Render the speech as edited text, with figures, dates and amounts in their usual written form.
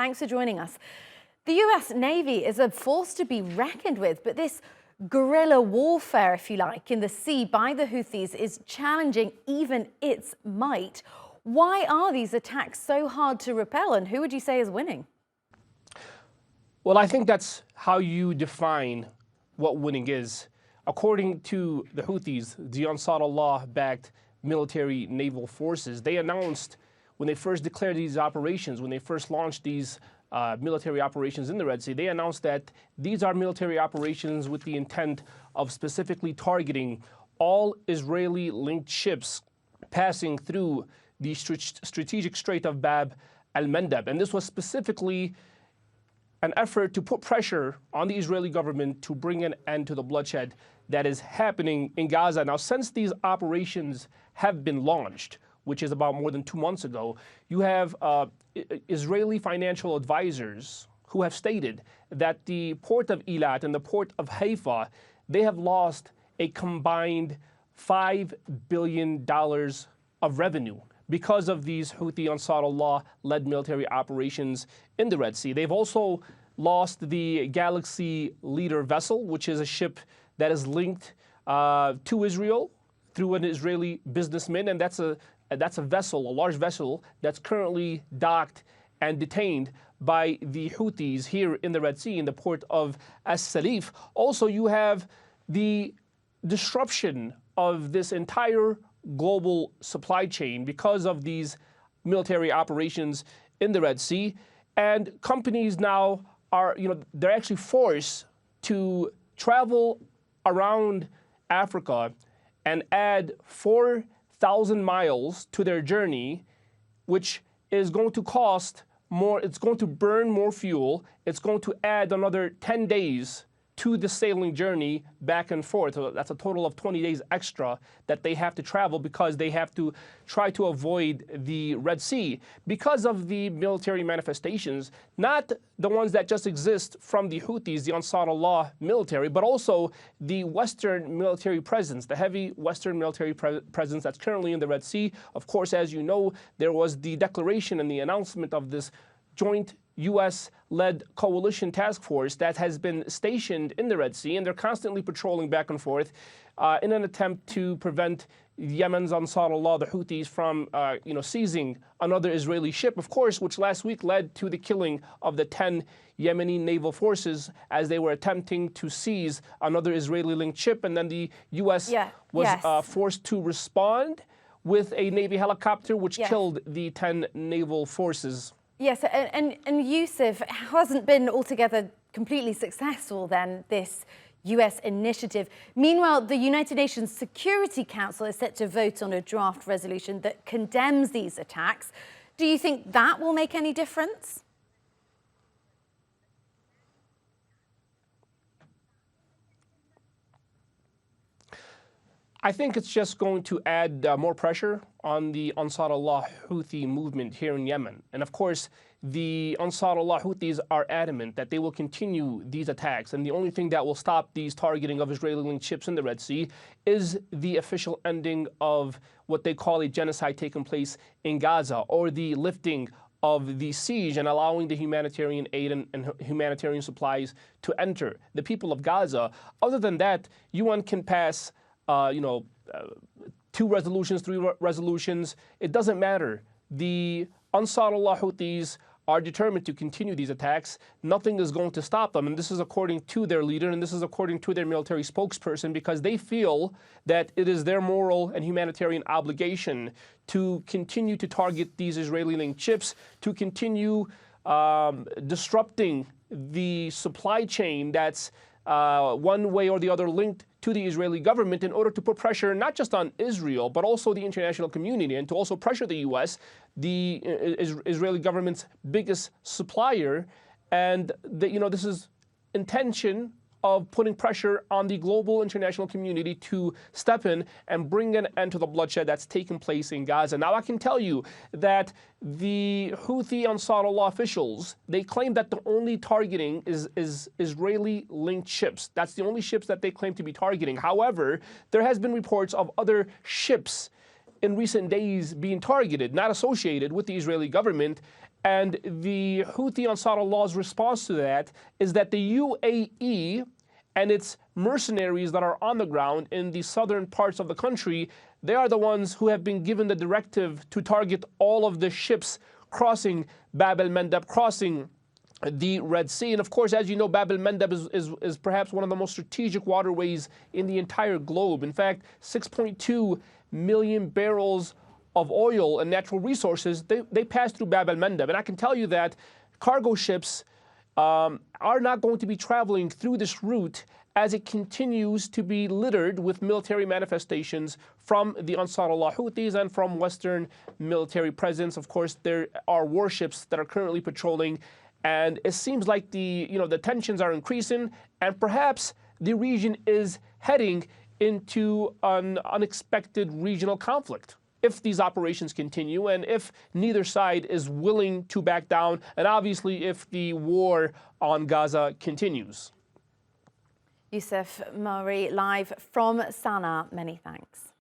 Thanks for joining us. The US Navy is a force to be reckoned with, but this guerrilla warfare, if you like, in the sea by the Houthis is challenging even its might. Why are these attacks so hard to repel, and who would you say is winning? Well, I think that's how you define what winning is. According to the Houthis, the Ansar Allah-backed military naval forces, they announced when they first declared these operations, when they first launched these military operations in the Red Sea, they announced that these are military operations with the intent of specifically targeting all Israeli-linked ships passing through the strategic Strait of Bab al-Mandab. And this was specifically an effort to put pressure on the Israeli government to bring an end to the bloodshed that is happening in Gaza. Now, since these operations have been launched, which is about more than 2 months ago, you have Israeli financial advisors who have stated that the port of Eilat and the port of Haifa, they have lost a combined $5 billion of revenue because of these Houthi Ansar Allah-led military operations in the Red Sea. They've also lost the Galaxy Leader vessel, which is a ship that is linked to Israel through an Israeli businessman, and that's a vessel, a large vessel, that's currently docked and detained by the Houthis here in the Red Sea, in the port of As-Salif. Also, you have the disruption of this entire global supply chain because of these military operations in the Red Sea. And companies now are, they're actually forced to travel around Africa and add 4,000 miles to their journey, which is going to cost more, it's going to burn more fuel, it's going to add another 10 days to the sailing journey back and forth. So that's a total of 20 days extra that they have to travel because they have to try to avoid the Red Sea because of the military manifestations, not the ones that just exist from the Houthis, the Ansar Allah military, but also the Western military presence, the heavy Western military presence that's currently in the Red Sea. Of course, as you know, there was the declaration and the announcement of this joint U.S.-led coalition task force that has been stationed in the Red Sea, and they're constantly patrolling back and forth in an attempt to prevent Yemen's Ansar Allah, the Houthis, from seizing another Israeli ship, of course, which last week led to the killing of the 10 Yemeni naval forces as they were attempting to seize another Israeli-linked ship, and then the U.S. was forced to respond with a Navy helicopter, which killed the 10 naval forces. Yes, and Yousef, hasn't been altogether completely successful then, this US initiative. Meanwhile, the United Nations Security Council is set to vote on a draft resolution that condemns these attacks. Do you think that will make any difference? I think it's just going to add more pressure on the Ansar Allah Houthi movement here in Yemen. And of course, the Ansar Allah Houthis are adamant that they will continue these attacks. And the only thing that will stop these targeting of Israeli-linked ships in the Red Sea is the official ending of what they call a genocide taking place in Gaza, or the lifting of the siege and allowing the humanitarian aid and humanitarian supplies to enter the people of Gaza. Other than that, UN can pass 2 resolutions, 3 resolutions. It doesn't matter. The Ansar Allah Houthis are determined to continue these attacks. Nothing is going to stop them. And this is according to their leader, and this is according to their military spokesperson, because they feel that it is their moral and humanitarian obligation to continue to target these Israeli-linked ships, to continue disrupting the supply chain that's one way or the other linked to the Israeli government, in order to put pressure not just on Israel, but also the international community, and to also pressure the U.S., the Israeli government's biggest supplier. And this is intention of putting pressure on the global international community to step in and bring an end to the bloodshed that's taken place in Gaza. Now, I can tell you that the Houthi Ansar Allah officials, they claim that the only targeting is Israeli-linked ships. That's the only ships that they claim to be targeting. However, there has been reports of other ships in recent days being targeted, not associated with the Israeli government. And the Houthi Ansar Allah's response to that is that the UAE and its mercenaries that are on the ground in the southern parts of the country, they are the ones who have been given the directive to target all of the ships crossing Bab el-Mandeb, crossing the Red Sea. And of course, as you know, Bab el-Mandeb is perhaps one of the most strategic waterways in the entire globe. In fact, 6.2 million barrels of oil and natural resources, they pass through Bab el-Mandeb. And I can tell you that cargo ships are not going to be traveling through this route as it continues to be littered with military manifestations from the Ansar Allah Houthis and from Western military presence. Of course, there are warships that are currently patrolling, and it seems like the tensions are increasing, and perhaps the region is heading into an unexpected regional conflict if these operations continue and if neither side is willing to back down, and obviously if the war on Gaza continues. Yousef Mawry, live from Sana'a, many thanks.